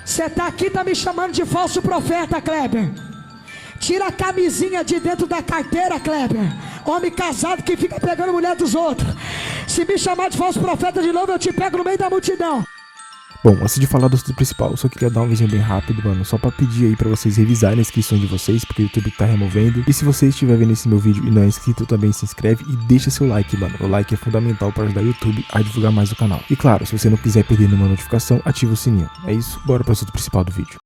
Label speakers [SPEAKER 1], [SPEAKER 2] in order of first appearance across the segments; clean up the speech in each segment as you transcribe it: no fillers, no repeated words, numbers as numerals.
[SPEAKER 1] Você tá aqui, tá me chamando de falso profeta, Kleber. Tira a camisinha de dentro da carteira, Kleber. Homem casado que fica pegando mulher dos outros. Se me chamar de falso profeta de novo, eu te pego no meio da multidão.
[SPEAKER 2] Bom, antes de falar do assunto principal, eu só queria dar um vizinho bem rápido, mano, só pra pedir aí pra vocês revisarem a inscrição de vocês, porque o YouTube tá removendo. E se você estiver vendo esse meu vídeo e não é inscrito, também se inscreve e deixa seu like, mano. O like é fundamental para ajudar o YouTube a divulgar mais o canal. E claro, se você não quiser perder nenhuma notificação, ativa o sininho. É isso, bora pro assunto principal do vídeo.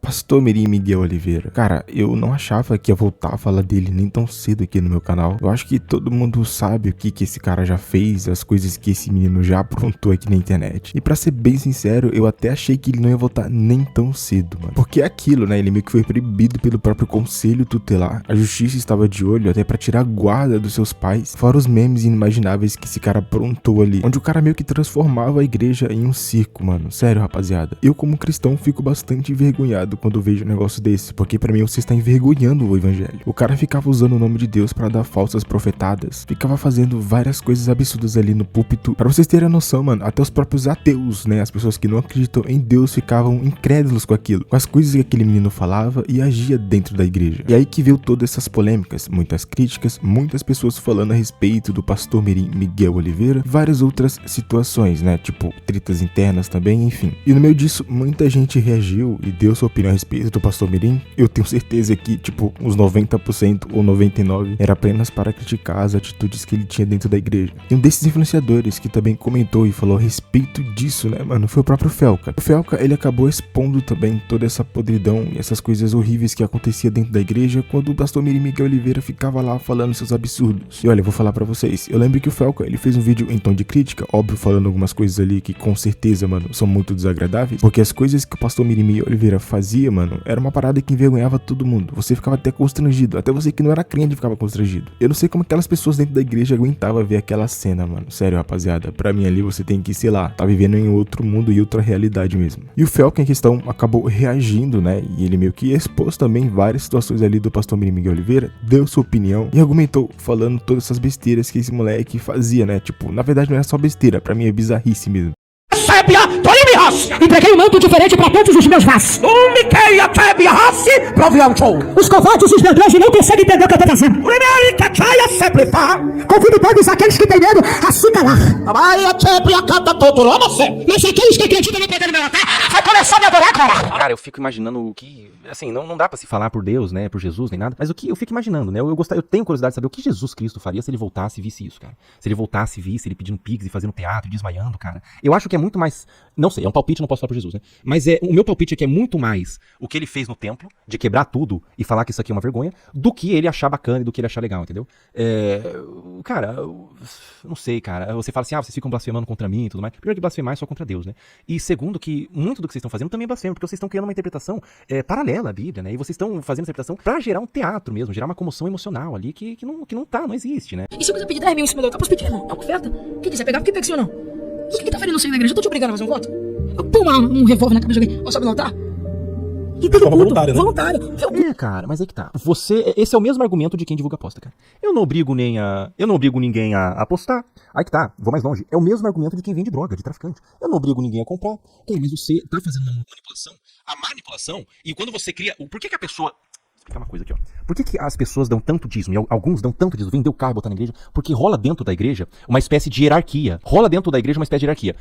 [SPEAKER 2] Pastor Mirim Miguel Oliveira. Cara, eu não achava que ia voltar a falar dele nem tão cedo aqui no meu canal. Eu acho que todo mundo sabe o que esse cara já fez, as coisas que esse menino já aprontou aqui na internet. E pra ser bem sincero, eu até achei que ele não ia voltar nem tão cedo, mano. Porque é aquilo, né? Ele meio que foi proibido pelo próprio conselho tutelar. A justiça estava de olho até pra tirar a guarda dos seus pais. Fora os memes inimagináveis que esse cara aprontou ali. Onde o cara meio que transformava a igreja em um circo, mano. Sério, rapaziada. Eu como cristão fico bastante envergonhado quando vejo um negócio desse, porque pra mim você está envergonhando o evangelho. O cara ficava usando o nome de Deus pra dar falsas profetadas, ficava fazendo várias coisas absurdas ali no púlpito. Pra vocês terem a noção, mano, até os próprios ateus, né, as pessoas que não acreditam em Deus ficavam incrédulos com aquilo, com as coisas que aquele menino falava e agia dentro da igreja. E aí que veio todas essas polêmicas, muitas críticas, muitas pessoas falando a respeito do pastor Mirim Miguel Oliveira, várias outras situações, né, tipo tretas internas também, enfim. E no meio disso, muita gente reagiu e deu sua opinião a respeito do pastor Mirim. Eu tenho certeza que, tipo, uns 90% ou 99% era apenas para criticar as atitudes que ele tinha dentro da igreja. E um desses influenciadores que também comentou e falou a respeito disso, né, mano, foi o próprio Felca. O Felca, ele acabou expondo também toda essa podridão e essas coisas horríveis que acontecia dentro da igreja quando o pastor Mirim Miguel Oliveira ficava lá falando seus absurdos. E olha, eu vou falar pra vocês, eu lembro que o Felca, ele fez um vídeo em tom de crítica, óbvio, falando algumas coisas ali que com certeza, mano, são muito desagradáveis, porque as coisas que o pastor Mirim Miguel Oliveira fazia, mano, era uma parada que envergonhava todo mundo. Você ficava até constrangido. Até você que não era crente ficava constrangido. Eu não sei como aquelas pessoas dentro da igreja aguentavam ver aquela cena, mano. Sério, rapaziada. Pra mim ali você tem que, sei lá, tá vivendo em outro mundo e outra realidade mesmo. E o Felca em questão acabou reagindo, né? E ele meio que expôs também várias situações ali do pastor Mirim Miguel Oliveira. Deu sua opinião e argumentou falando todas essas besteiras que esse moleque fazia, né? Tipo, na verdade não era só besteira. Pra mim é bizarrice mesmo.
[SPEAKER 1] Entreguei um manto diferente pra todos os meus vasos. Os covardes e os medrosos não conseguem entender o que eu tô fazendo. Convido todos aqueles que têm medo a se calar. Mas aqueles que acreditam no poder do meu altar vai começar a me adorar agora.
[SPEAKER 3] Cara, eu fico imaginando o que... Assim, não dá pra se falar por Deus, né? Por Jesus, nem nada. Mas o que eu fico imaginando, né? Eu tenho curiosidade de saber o que Jesus Cristo faria se ele voltasse e visse isso, cara. Se ele voltasse e visse ele pedindo pix e fazendo teatro, desmaiando, cara. Eu acho que é muito mais... Não sei, é um palpite, não posso falar por Jesus, né? Mas o meu palpite é que é muito mais o que ele fez no templo, de quebrar tudo e falar que isso aqui é uma vergonha, do que ele achar bacana e do que ele achar legal, entendeu? Cara, não sei, cara. Você fala assim, vocês ficam blasfemando contra mim e tudo mais. Primeiro que blasfemar é só contra Deus, né? E segundo que muito do que vocês estão fazendo também é blasfema, porque vocês estão criando uma interpretação paralela à Bíblia, né? E vocês estão fazendo essa interpretação pra gerar um teatro mesmo, gerar uma comoção emocional ali que não existe, né?
[SPEAKER 1] E se eu quiser pedir 10 mil em cima do altar, posso pedir, irmão? É uma oferta? Quem quiser pegar, por que pega sim ou não? O que tá fazendo sair da igreja? Eu tô te obrigando a fazer um voto? Eu pôr um revólver na cabeça de alguém, ou sobe no altar? E pelo culto, voluntário, né? Voluntário.
[SPEAKER 3] Cara, mas aí que tá. Esse é o mesmo argumento de quem divulga aposta, cara. Eu não obrigo ninguém a apostar. Aí que tá, vou mais longe. É o mesmo argumento de quem vende droga, de traficante. Eu não obrigo ninguém a comprar. Mas você tá fazendo uma manipulação. A manipulação, e quando você cria... Por que a pessoa... Vou explicar uma coisa aqui, ó. Por que as pessoas dão tanto dízimo, e alguns dão tanto dízimo, vender o carro e botar na igreja? Porque rola dentro da igreja uma espécie de hierarquia.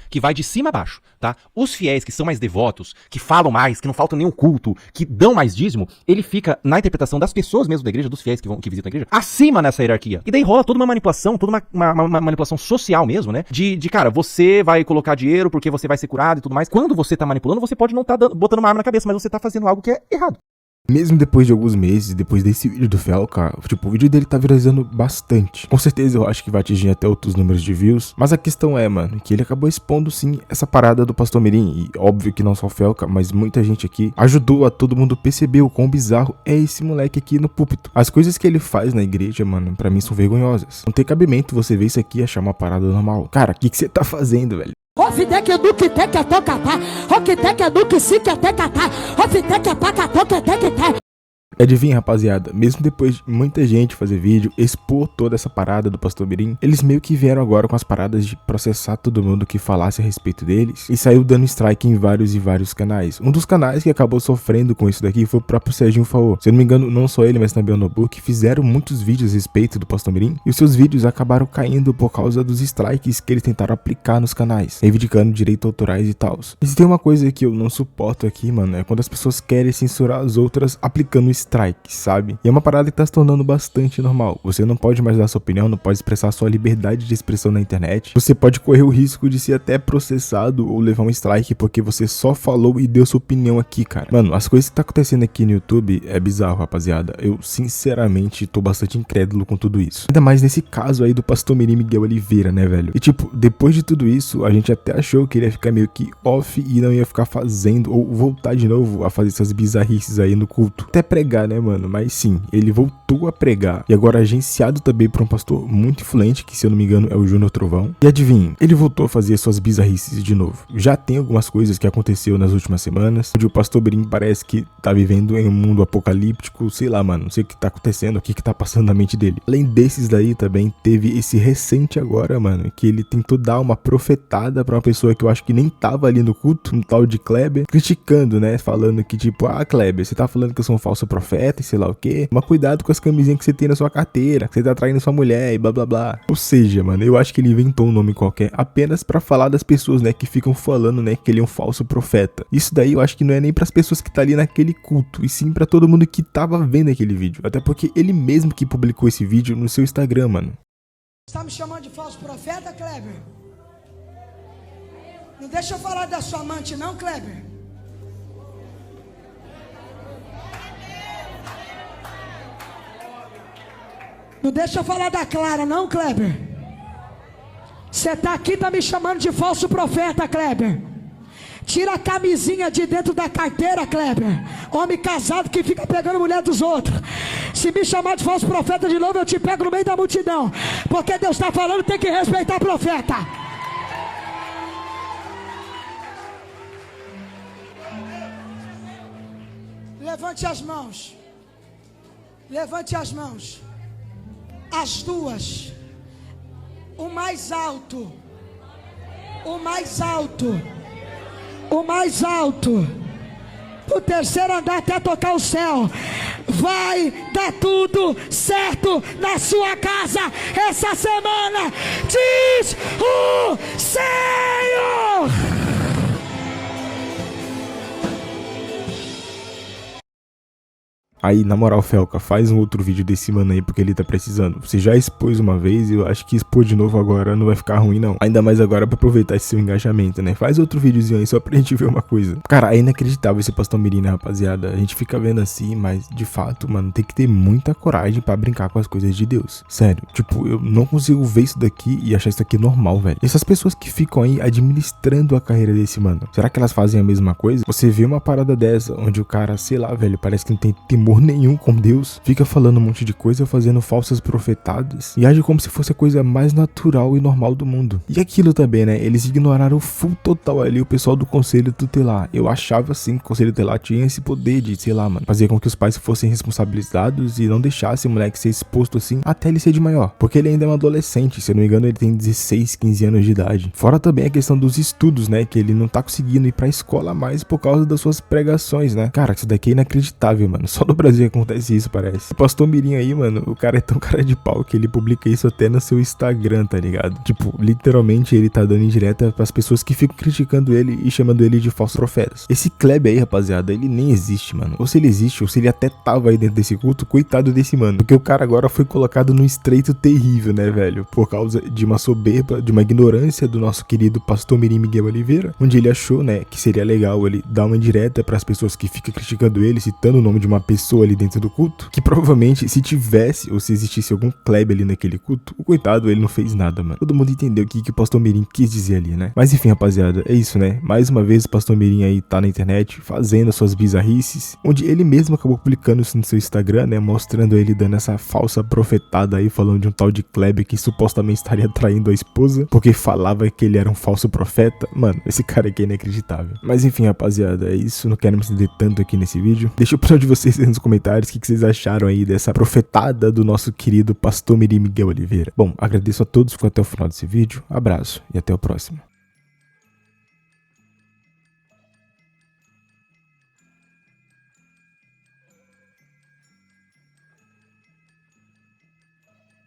[SPEAKER 3] Que vai de cima a baixo, tá? Os fiéis que são mais devotos, que falam mais, que não faltam nenhum culto, que dão mais dízimo, ele fica na interpretação das pessoas mesmo da igreja, dos fiéis que visitam a igreja, acima nessa hierarquia. E daí rola toda uma manipulação, toda uma manipulação social mesmo, né? Cara, você vai colocar dinheiro porque você vai ser curado e tudo mais. Quando você tá manipulando, você pode não tá botando uma arma na cabeça, mas você tá fazendo algo que é errado.
[SPEAKER 2] Mesmo depois de alguns meses, depois desse vídeo do Felca, tipo, o vídeo dele tá viralizando bastante. Com certeza eu acho que vai atingir até outros números de views. Mas a questão é, mano, que ele acabou expondo sim essa parada do pastor Mirim. E óbvio que não só o Felca, mas muita gente aqui ajudou a todo mundo perceber o quão bizarro é esse moleque aqui no púlpito. As coisas que ele faz na igreja, mano, pra mim são vergonhosas. Não tem cabimento você ver isso aqui e achar uma parada normal. Cara, o que você tá fazendo, velho?
[SPEAKER 1] Ofidec duque teca toca tá. Roquitec duque sique até catar. Ofidec paca toca teca tá.
[SPEAKER 2] E adivinha, rapaziada, mesmo depois de muita gente fazer vídeo, expor toda essa parada do Pastor Mirim, eles meio que vieram agora com as paradas de processar todo mundo que falasse a respeito deles e saiu dando strike em vários e vários canais. Um dos canais que acabou sofrendo com isso daqui foi o próprio Serginho Faô. Se eu não me engano, não só ele, mas também o Nobu, que fizeram muitos vídeos a respeito do Pastor Mirim e os seus vídeos acabaram caindo por causa dos strikes que eles tentaram aplicar nos canais, reivindicando direitos autorais e tal. E se tem uma coisa que eu não suporto aqui, mano, é quando as pessoas querem censurar as outras aplicando strike, sabe? E é uma parada que tá se tornando bastante normal. Você não pode mais dar sua opinião, não pode expressar sua liberdade de expressão na internet. Você pode correr o risco de ser até processado ou levar um strike porque você só falou e deu sua opinião aqui, cara. Mano, as coisas que tá acontecendo aqui no YouTube é bizarro, rapaziada. Eu, sinceramente, tô bastante incrédulo com tudo isso. Ainda mais nesse caso aí do Pastor Mirim Miguel Oliveira, né, velho? E tipo, depois de tudo isso, a gente até achou que ele ia ficar meio que off e não ia ficar fazendo ou voltar de novo a fazer essas bizarrices aí no culto. Até pregar, né, mano? Mas sim, ele voltou a pregar e agora agenciado também por um pastor muito influente, que se eu não me engano é o Júnior Trovão. E adivinha, ele voltou a fazer suas bizarrices de novo. Já tem algumas coisas que aconteceu nas últimas semanas, onde o Pastor Mirim parece que tá vivendo em um mundo apocalíptico, sei lá, mano, não sei o que tá acontecendo, o que tá passando na mente dele. Além desses daí também teve esse recente agora, mano, que ele tentou dar uma profetada pra uma pessoa que eu acho que nem tava ali no culto, um tal de Kleber, criticando, né, falando que tipo, ah, Kleber, você tá falando que eu sou um falso profeta e sei lá o que, mas cuidado com as camisinhas que você tem na sua carteira, que você tá traindo sua mulher e blá blá blá. Ou seja, mano, eu acho que ele inventou um nome qualquer apenas pra falar das pessoas, né, que ficam falando, né, que ele é um falso profeta. Isso daí eu acho que não é nem pras pessoas que tá ali naquele culto, e sim pra todo mundo que tava vendo aquele vídeo, até porque ele mesmo que publicou esse vídeo no seu Instagram, mano.
[SPEAKER 1] Você tá me chamando de falso profeta, Kleber? Não deixa eu falar da sua amante não, Kleber. Não deixa eu falar da Clara não, Kleber. Você tá aqui, tá me chamando de falso profeta, Kleber. Tira a camisinha de dentro da carteira, Kleber. Homem casado que fica pegando mulher dos outros. Se me chamar de falso profeta de novo, eu te pego no meio da multidão. Porque Deus está falando, tem que respeitar profeta. Levante as mãos. Levante as mãos. As duas. O mais alto. O mais alto. O mais alto, o terceiro andar até tocar o céu. Vai dar tudo certo na sua casa essa semana, diz o Senhor.
[SPEAKER 2] Aí, na moral, Felca, faz um outro vídeo desse mano aí porque ele tá precisando. Você já expôs uma vez e eu acho que expor de novo agora não vai ficar ruim, não. Ainda mais agora pra aproveitar esse seu engajamento, né? Faz outro videozinho aí só pra gente ver uma coisa. Cara, é inacreditável esse Pastor Mirim, né, rapaziada? A gente fica vendo assim, mas de fato, mano, tem que ter muita coragem pra brincar com as coisas de Deus. Sério, tipo, eu não consigo ver isso daqui e achar isso aqui normal, velho. Essas pessoas que ficam aí administrando a carreira desse mano, será que elas fazem a mesma coisa? Você vê uma parada dessa, onde o cara, sei lá, velho, parece que não tem temor nenhum com Deus, fica falando um monte de coisa, fazendo falsas profetadas e age como se fosse a coisa mais natural e normal do mundo. E aquilo também, né, eles ignoraram full total ali o pessoal do Conselho Tutelar. Eu achava assim que o Conselho Tutelar tinha esse poder de, sei lá, mano, fazer com que os pais fossem responsabilizados e não deixassem o moleque ser exposto assim até ele ser de maior, porque ele ainda é um adolescente, se eu não me engano ele tem 16, 15 anos de idade. Fora também a questão dos estudos, né, que ele não tá conseguindo ir pra escola mais por causa das suas pregações, né. Cara, isso daqui é inacreditável, mano. Só no Brasil acontece isso, parece. O Pastor Mirim aí, mano, o cara é tão cara de pau que ele publica isso até no seu Instagram, tá ligado? Tipo, literalmente ele tá dando indireta pras pessoas que ficam criticando ele e chamando ele de falsos profetas. Esse Kleber aí, rapaziada, ele nem existe, mano. Ou se ele existe, ou se ele até tava aí dentro desse culto, coitado desse mano. Porque o cara agora foi colocado num estreito terrível, né, velho? Por causa de uma soberba, de uma ignorância do nosso querido Pastor Mirim Miguel Oliveira, onde ele achou, né, que seria legal ele dar uma indireta pras pessoas que ficam criticando ele, citando o nome de uma pessoa ali dentro do culto, que provavelmente se tivesse ou se existisse algum Kleber ali naquele culto, o coitado ele não fez nada, mano. Todo mundo entendeu o que o Pastor Mirim quis dizer ali, né? Mas enfim, rapaziada, é isso, né? Mais uma vez o Pastor Mirim aí tá na internet fazendo suas bizarrices, onde ele mesmo acabou publicando isso no seu Instagram, né? Mostrando ele dando essa falsa profetada aí, falando de um tal de Kleber que supostamente estaria traindo a esposa, porque falava que ele era um falso profeta. Mano, esse cara aqui é inacreditável. Mas enfim, rapaziada, é isso. Não quero me estender tanto aqui nesse vídeo. Deixa a opinião de vocês nos comentários o que vocês acharam aí dessa profetada do nosso querido pastor Mirim Miguel Oliveira. Bom, agradeço a todos que ficou até o final desse vídeo, abraço e até o próximo.